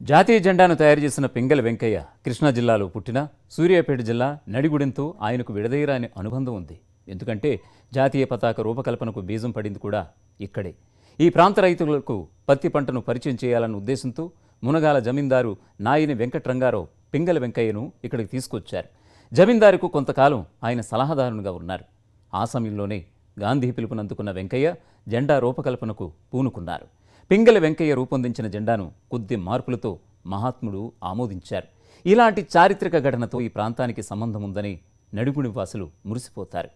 జాతీయ జెండాను తయారు చేసిన పింగళి వెంకయ్య కృష్ణా జిల్లాలో పుట్టిన సూర్యాపేట జిల్లా నడిగుడెంతో ఆయనకు విడదీయరాని అనుబంధం ఉంది. ఎందుకంటే జాతీయ పతాక రూపకల్పనకు బీజం పడింది కూడా ఇక్కడే. ఈ ప్రాంత రైతులకు పత్తి పంటను పరిచయం చేయాలన్న ఉద్దేశంతో మునగాల జమీందారు నాయిని వెంకట్రంగారావు పింగళి వెంకయ్యను ఇక్కడికి తీసుకొచ్చారు. జమీందారుకు కొంతకాలం ఆయన సలహాదారునిగా ఉన్నారు. ఆ సమయంలోనే గాంధీ పిలుపునందుకున్న వెంకయ్య జెండా రూపకల్పనకు పూనుకున్నారు. పింగళి వెంకయ్య రూపొందించిన జెండాను కొద్ది మార్పులతో మహాత్ముడు ఆమోదించారు. ఇలాంటి చారిత్రక ఘటనతో ఈ ప్రాంతానికి సంబంధం ఉందని నడిగుడి వాసులు మురిసిపోతారు.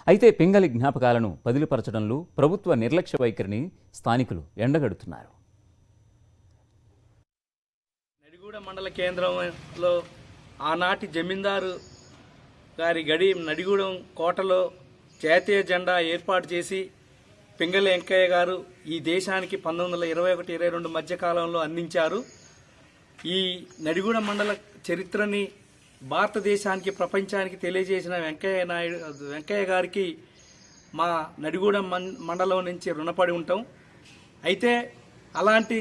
అయితే పింగళి జ్ఞాపకాలను పదిలిపరచడంలో ప్రభుత్వ నిర్లక్ష్య వైఖరిని స్థానికులు ఎండగడుతున్నారు. నడిగూడ మండల కేంద్రంలో ఆనాటి జమీందారు గారి గడి నడిగూడెం కోటలో జాతీయ జెండా ఏర్పాటు చేసి పింగళి వెంకయ్య గారు ఈ దేశానికి 1921-22 మధ్యకాలంలో అందించారు. ఈ నడిగూడ మండల చరిత్రని భారతదేశానికి ప్రపంచానికి తెలియజేసిన వెంకయ్య గారికి మా నడిగూడ మండలం నుంచి రుణపడి ఉంటాం. అయితే అలాంటి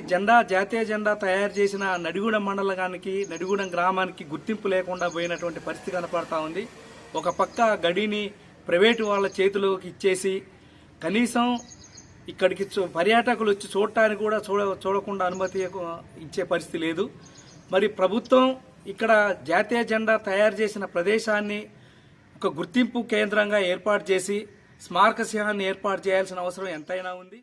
జాతీయ జెండా తయారు చేసిన నడిగూడ మండలానికి నడిగూడెం గ్రామానికి గుర్తింపు లేకుండా పోయినటువంటి పరిస్థితి కనపడతా ఉంది. ఒక పక్క గడిని ప్రైవేటు వాళ్ళ చేతిలోకి ఇచ్చేసి కనీసం ఇక్కడికి పర్యాటకులు వచ్చి చూడటానికి కూడా చూడకుండా అనుమతి ఇచ్చే పరిస్థితి లేదు. మరి ప్రభుత్వం ఇక్కడ జాతీయ జెండా తయారు చేసిన ప్రదేశాన్ని ఒక గుర్తింపు కేంద్రంగా ఏర్పాటు చేసి స్మారక చిహ్నాన్ని ఏర్పాటు చేయాల్సిన అవసరం ఎంతైనా ఉంది.